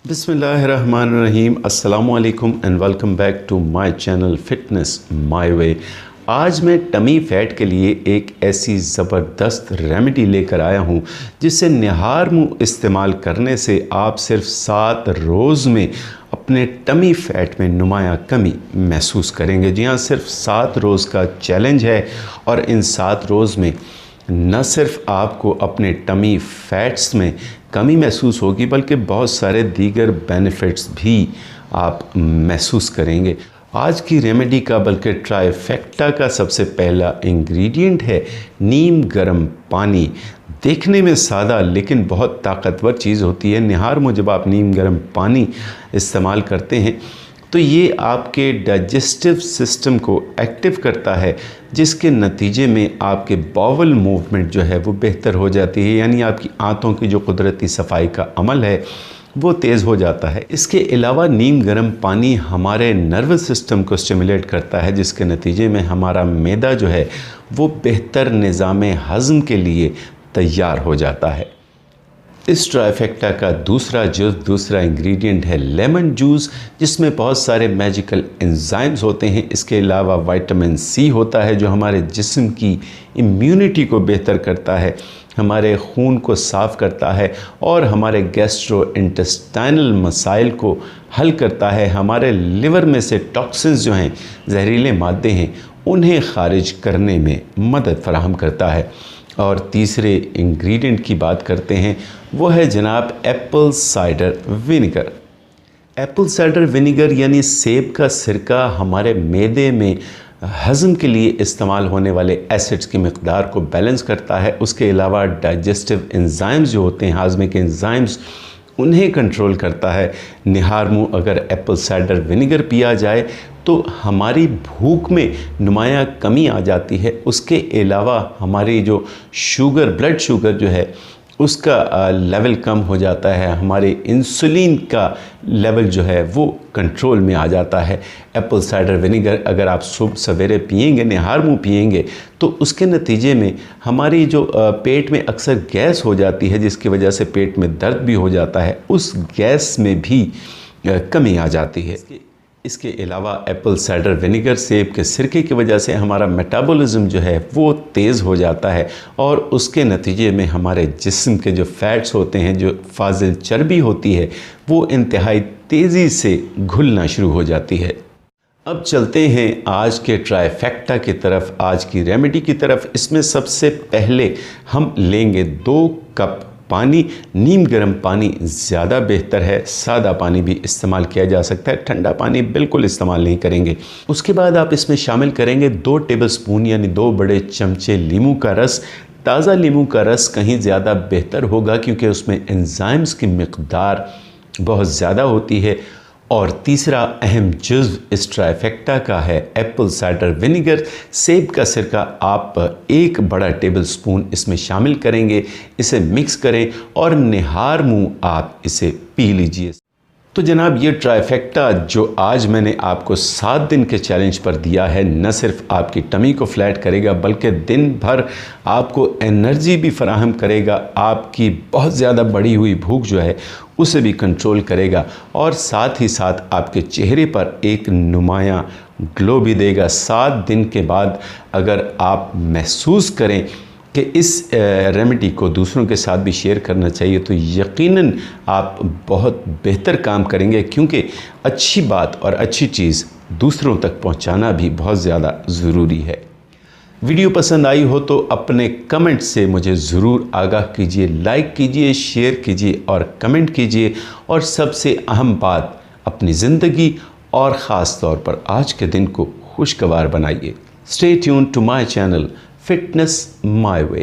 बिस्मिल्लाहिर्रहमानिर्रहीम, अस्सलामुअलैकुम and welcome back to my channel fitness my way. आज मैं टमी फैट के लिए एक ऐसी ज़बरदस्त रेमेडी लेकर आया हूँ जिसे निहार मुँह इस्तेमाल करने से आप सिर्फ 7 रोज़ में अपने टमी फैट में नुमाया कमी महसूस करेंगे। जी हाँ, सिर्फ 7 रोज़ का चैलेंज है और इन 7 रोज़ में न सिर्फ आपको अपने टमी फैट्स में कमी महसूस होगी बल्कि बहुत सारे दीगर बेनिफिट्स भी आप महसूस करेंगे। आज की रेमेडी का बल्कि ट्राइफेक्टा का सबसे पहला इंग्रेडिएंट है नीम गर्म पानी। देखने में सादा लेकिन बहुत ताकतवर चीज़ होती है। निहार मुँह जब आप नीम गर्म पानी इस्तेमाल करते हैं तो ये आपके डाइजेस्टिव सिस्टम को एक्टिव करता है, जिसके नतीजे में आपके बावल मूवमेंट जो है वो बेहतर हो जाती है, यानी आपकी आंतों की जो कुदरती सफाई का अमल है वो तेज़ हो जाता है। इसके अलावा नीम गर्म पानी हमारे नर्वस सिस्टम को स्टिमुलेट करता है, जिसके नतीजे में हमारा मैदा जो है वो बेहतर निज़ाम हज़म के लिए तैयार हो जाता है। इस ट्राइफेक्टा का दूसरा इंग्रेडिएंट है लेमन जूस, जिसमें बहुत सारे मैजिकल एंजाइम्स होते हैं। इसके अलावा विटामिन सी होता है जो हमारे जिस्म की इम्यूनिटी को बेहतर करता है, हमारे खून को साफ़ करता है और हमारे गैस्ट्रो इंटेस्टाइनल मसाइल को हल करता है। हमारे लिवर में से टॉक्सिन्स जो हैं, जहरीले मादे हैं, उन्हें खारिज करने में मदद फराहम करता है। और तीसरे इंग्रेडिएंट की बात करते हैं, वो है जनाब Apple cider vinegar. Apple cider vinegar यानी सेब का सिरका हमारे मैदे में हज़म के लिए इस्तेमाल होने वाले एसिड्स की मिक़दार को बैलेंस करता है। उसके अलावा डाइजेस्टिव एंजाइम्स जो होते हैं, हाजमे के एंजाइम्स, उन्हें कंट्रोल करता है। निहार मुँह अगर एप्पल साइडर विनेगर पिया जाए तो हमारी भूख में नुमाया कमी आ जाती है। उसके अलावा हमारी जो ब्लड शुगर जो है उसका लेवल कम हो जाता है, हमारे इंसुलिन का लेवल जो है वो कंट्रोल में आ जाता है। एप्पल साइडर विनेगर अगर आप सुबह सवेरे पिएंगे, निहार मुँह पिएंगे, तो उसके नतीजे में हमारी जो पेट में अक्सर गैस हो जाती है, जिसकी वजह से पेट में दर्द भी हो जाता है, उस गैस में भी कमी आ जाती है। इसके अलावा एप्पल साइडर विनेगर, सेब के सिरके की वजह से हमारा मेटाबॉलिज्म जो है वो तेज़ हो जाता है और उसके नतीजे में हमारे जिस्म के जो फैट्स होते हैं, जो फाजिल चर्बी होती है, वो इंतहाई तेज़ी से घुलना शुरू हो जाती है। अब चलते हैं आज के ट्राइफेक्टा की तरफ, आज की रेमेडी की तरफ। इसमें सबसे पहले हम लेंगे 2 कप पानी। नीम गर्म पानी ज़्यादा बेहतर है, सादा पानी भी इस्तेमाल किया जा सकता है, ठंडा पानी बिल्कुल इस्तेमाल नहीं करेंगे। उसके बाद आप इसमें शामिल करेंगे 2 टेबलस्पून यानी 2 बड़े चमचे लीमू का रस। ताज़ा लीमू का रस कहीं ज़्यादा बेहतर होगा क्योंकि उसमें एंजाइम्स की मिक़दार बहुत ज़्यादा होती है। और तीसरा अहम जुज़्व इस ट्राइफेक्टा का है एप्पल साइडर विनेगर। सेब का सिरका आप 1 बड़ा टेबलस्पून इसमें शामिल करेंगे, इसे मिक्स करें और निहार मुँह आप इसे पी लीजिए। तो जनाब, ये ट्राइफेक्टा जो आज मैंने आपको 7 दिन के चैलेंज पर दिया है, न सिर्फ आपकी टमी को फ्लैट करेगा बल्कि दिन भर आपको एनर्जी भी फराहम करेगा, आपकी बहुत ज़्यादा बढ़ी हुई भूख जो है उसे भी कंट्रोल करेगा और साथ ही साथ आपके चेहरे पर एक नुमाया ग्लो भी देगा। 7 दिन के बाद अगर आप महसूस करें कि इस रेमेडी को दूसरों के साथ भी शेयर करना चाहिए तो यकीनन आप बहुत बेहतर काम करेंगे, क्योंकि अच्छी बात और अच्छी चीज़ दूसरों तक पहुंचाना भी बहुत ज़्यादा ज़रूरी है। वीडियो पसंद आई हो तो अपने कमेंट से मुझे ज़रूर आगाह कीजिए, लाइक कीजिए, शेयर कीजिए और कमेंट कीजिए। और सबसे अहम बात, अपनी ज़िंदगी और ख़ास तौर पर आज के दिन को खुशगवार बनाइए। Stay tuned to my channel Fitness My Way।